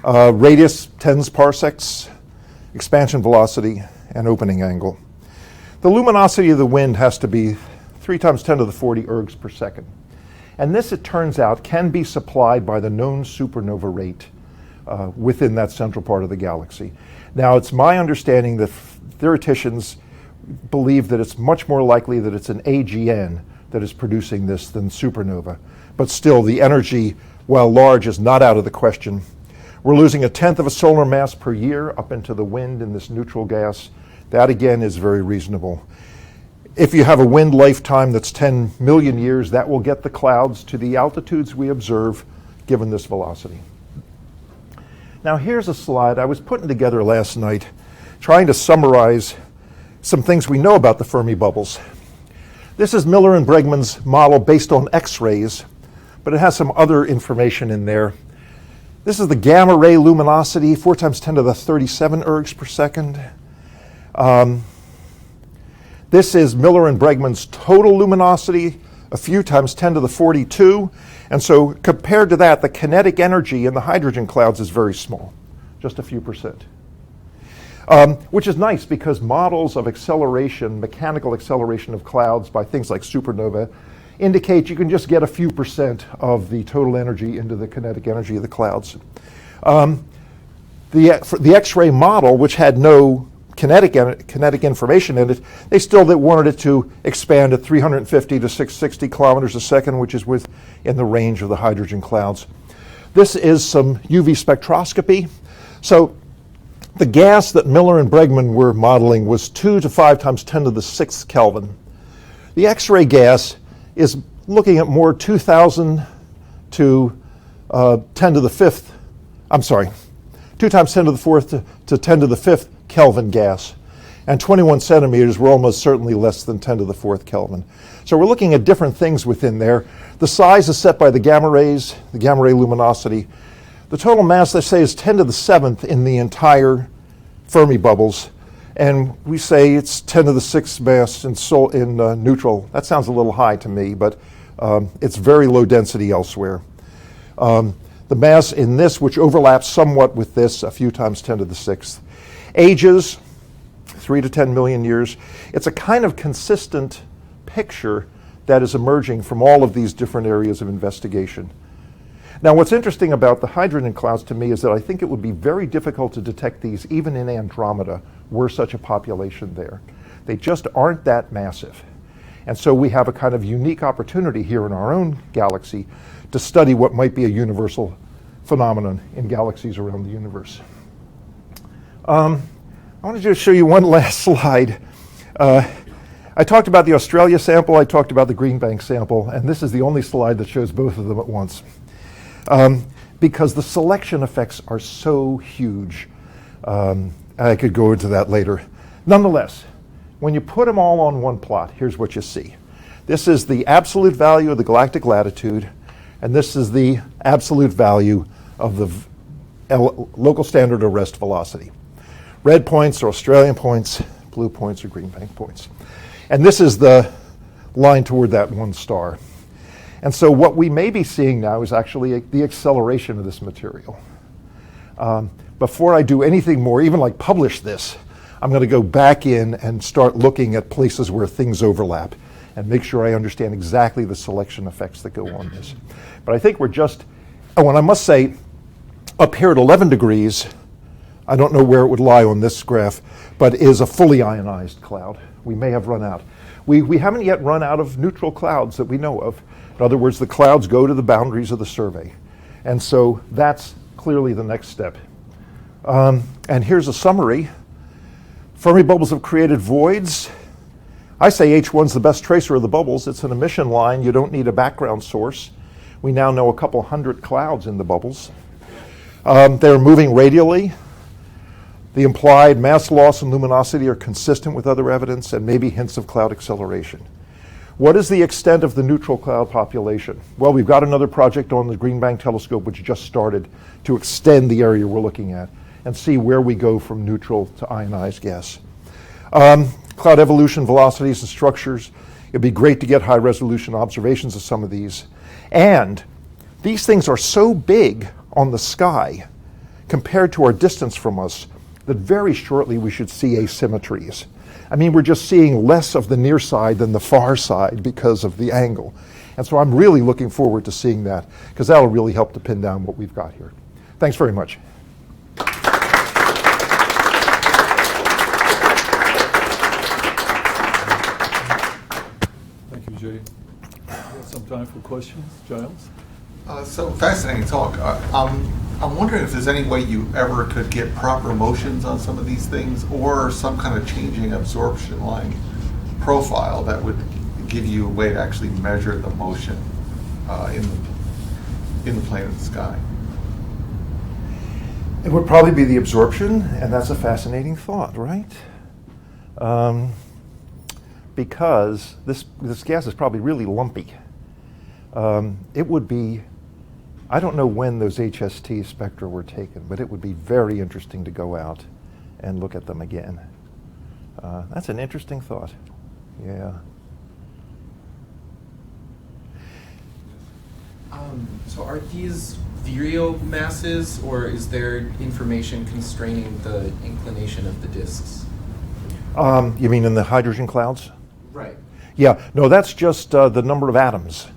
Radius, tens parsecs, expansion velocity, and opening angle. The luminosity of the wind has to be 3 times 10 to the 40 ergs per second. And this, it turns out, can be supplied by the known supernova rate within that central part of the galaxy. Now, it's my understanding that theoreticians believe that it's much more likely that it's an AGN that is producing this than supernova. But still, the energy, while large, is not out of the question. We're losing 1/10 of a solar mass per year up into the wind in this neutral gas. That, again, is very reasonable. If you have a wind lifetime that's 10 million years, that will get the clouds to the altitudes we observe given this velocity. Now, here's a slide I was putting together last night trying to summarize some things we know about the Fermi bubbles. This is Miller and Bregman's model based on X-rays, but it has some other information in there. This is the gamma ray luminosity, 4 times 10 to the 37 ergs per second. This is Miller and Bregman's total luminosity, a few times 10 to the 42. And so compared to that, the kinetic energy in the hydrogen clouds is very small, just a few percent. Which is nice because models of acceleration, mechanical acceleration of clouds by things like supernova, indicate you can just get a few percent of the total energy into the kinetic energy of the clouds. The X-ray model, which had no kinetic information in it, they still wanted it to expand at 350 to 660 kilometers a second, which is within the range of the hydrogen clouds. This is some UV spectroscopy. So the gas that Miller and Bregman were modeling was 2 to 5 times 10 to the 6th Kelvin. The X-ray gas is looking at more 2,000 to 10 to the 5th, 2 times 10 to the 4th to 10 to the 5th Kelvin gas. And 21 centimeters were almost certainly less than 10 to the 4th Kelvin. So we're looking at different things within there. The size is set by the gamma rays, the gamma ray luminosity. The total mass, they say, is 10 to the 7th in the entire Fermi bubbles. And we say it's 10 to the 6th mass in neutral. That sounds a little high to me, but it's very low density elsewhere. The mass in this, which overlaps somewhat with this, a few times 10 to the 6th. Ages, 3 to 10 million years. It's a kind of consistent picture that is emerging from all of these different areas of investigation. Now, what's interesting about the hydrogen clouds to me is that I think it would be very difficult to detect these even in Andromeda were such a population there. They just aren't that massive. And so we have a kind of unique opportunity here in our own galaxy to study what might be a universal phenomenon in galaxies around the universe. I want to just show you one last slide. I talked about the Australia sample, I talked about the Green Bank sample, and this is the only slide that shows both of them at once. Because the selection effects are so huge. I could go into that later. Nonetheless, when you put them all on one plot, here's what you see. This is the absolute value of the galactic latitude, and this is the absolute value of the local standard arrest velocity. Red points are Australian points, blue points are Green Bank points. And this is the line toward that one star. And so what we may be seeing now is actually the acceleration of this material. Before I do anything more, even like publish this, I'm going to go back in and start looking at places where things overlap and make sure I understand exactly the selection effects that go on this. But I think we're just, oh, and I must say, up here at 11 degrees, I don't know where it would lie on this graph, but is a fully ionized cloud. We may have run out. We haven't yet run out of neutral clouds that we know of. In other words, the clouds go to the boundaries of the survey. And so that's clearly the next step. And here's a summary. Fermi bubbles have created voids. I say H1's the best tracer of the bubbles. It's an emission line. You don't need a background source. We now know a couple hundred clouds in the bubbles. They're moving radially. The implied mass loss and luminosity are consistent with other evidence and maybe hints of cloud acceleration. What is the extent of the neutral cloud population? Well, we've got another project on the Green Bank telescope which just started to extend the area we're looking at and see where we go from neutral to ionized gas. Cloud evolution, velocities, and structures. It'd be great to get high-resolution observations of some of these. And these things are so big on the sky compared to our distance from us that very shortly we should see asymmetries. I mean, we're just seeing less of the near side than the far side because of the angle. And so I'm really looking forward to seeing that, because that'll really help to pin down what we've got here. Thanks very much. Thank you, Jay. We have some time for questions. Giles? So fascinating talk. I'm wondering if there's any way you ever could get proper motions on some of these things, or some kind of changing absorption line profile that would give you a way to actually measure the motion in the plane of the sky. It would probably be the absorption, and that's a fascinating thought, right? Because this gas is probably really lumpy. It would be, I don't know when those HST spectra were taken, but it would be very interesting to go out and look at them again. That's an interesting thought. Yeah. So are these virial masses, or is there information constraining the inclination of the disks? You mean in the hydrogen clouds? Right. Yeah, no, that's just the number of atoms.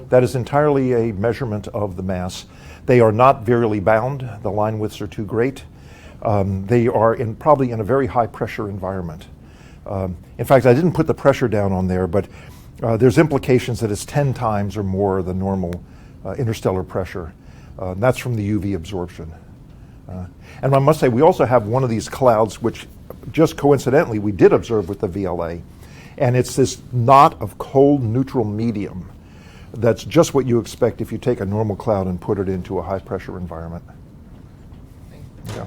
That is entirely a measurement of the mass. They are not virially bound. The line widths are too great. They are probably in a very high pressure environment. In fact, I didn't put the pressure down on there, but there's implications that it's 10 times or more the normal interstellar pressure. That's from the UV absorption. And I must say, we also have one of these clouds, which just coincidentally we did observe with the VLA. And it's this knot of cold neutral medium. That's just what you expect if you take a normal cloud and put it into a high pressure environment. Yeah.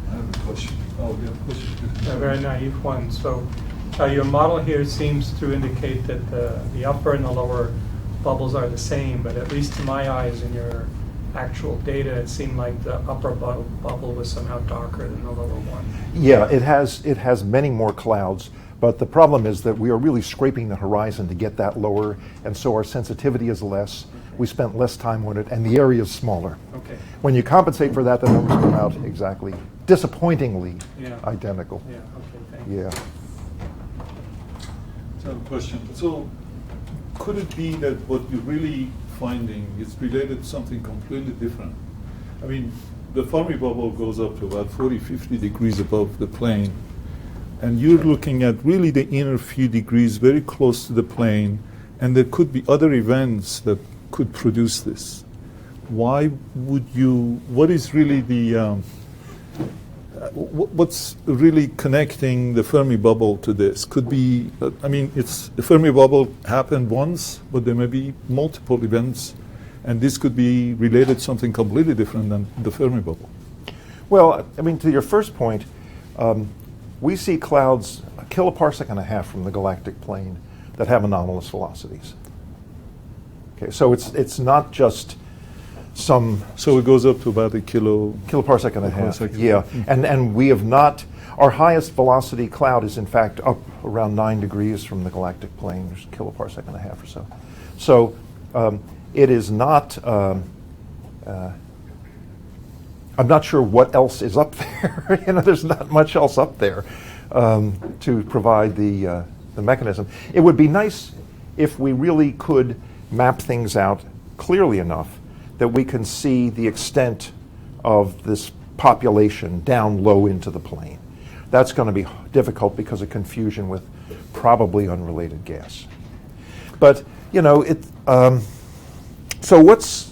I have a question. Oh, we have a question. A very naive one. So your model here seems to indicate that the upper and the lower bubbles are the same, but at least to my eyes in your actual data, it seemed like the upper bubble was somehow darker than the lower one. Yeah, it has many more clouds, but the problem is that we are really scraping the horizon to get that lower, and so our sensitivity is less. We spent less time on it, and the area is smaller. Okay. When you compensate for that, the numbers come out exactly, disappointingly Yeah. identical. Yeah. Okay. Thank you. Yeah. So I have a question. So could it be that what you're really finding is related to something completely different? I mean, the Fermi bubble goes up to about 40, 50 degrees above the plane, and you're looking at really the inner few degrees very close to the plane, and there could be other events that could produce this. Why would you, what is really the, what's really connecting the Fermi bubble to this? Could be, I mean, the Fermi bubble happened once, but there may be multiple events, and this could be related to something completely different than the Fermi bubble. Well, I mean, to your first point, we see clouds a kiloparsec and a half from the galactic plane that have anomalous velocities. Okay, so it's not just some. So it goes up to about a kiloparsec and a half. Kiloparsec. Yeah, and we have not. Our highest velocity cloud is in fact up around 9 degrees from the galactic plane. There's a kiloparsec and a half or so. So it is not. I'm not sure what else is up there. There's not much else up there to provide the mechanism. It would be nice if we really could map things out clearly enough that we can see the extent of this population down low into the plane. That's going to be difficult because of confusion with probably unrelated gas. But so what's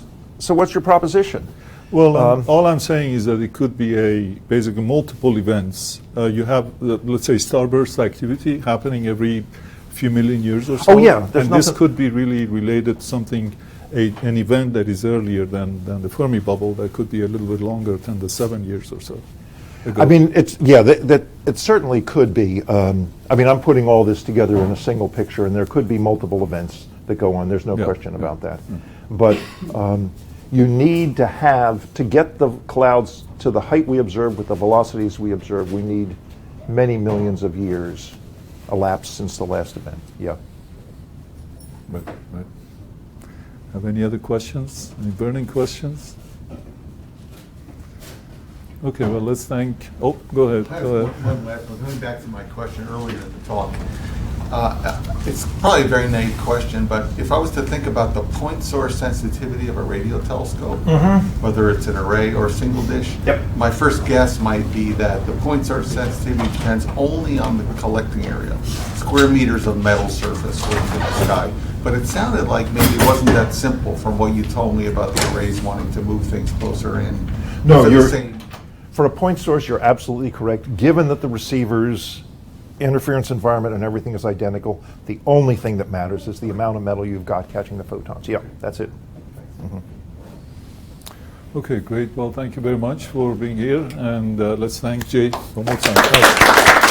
your proposition? Well, all I'm saying is that it could be basically multiple events. You have, let's say, starburst activity happening every few million years or so. Oh, yeah. And this could be really related to something, an event that is earlier than the Fermi bubble, that could be a little bit longer than the 7 years or so ago. I mean, it certainly could be. I mean, I'm putting all this together in a single picture, and there could be multiple events that go on. There's no question about that. But you need to get the clouds to the height we observe with the velocities we observe, we need many millions of years elapsed since the last event. Yeah. Right. Have any other questions? Any burning questions? Okay, well, let's thank. Oh, go ahead. One last one. Going back to my question earlier in the talk. It's probably a very naive question, but if I was to think about the point source sensitivity of a radio telescope, whether it's an array or a single dish, my first guess might be that the point source sensitivity depends only on the collecting area, square meters of metal surface going to the sky. But it sounded like maybe it wasn't that simple from what you told me about the arrays wanting to move things closer in. No, for a point source, you're absolutely correct. Given that the receiver's interference environment and everything is identical, the only thing that matters is the amount of metal you've got catching the photons. Yeah, that's it. Okay, great. Well, thank you very much for being here, and let's thank Jay one more time.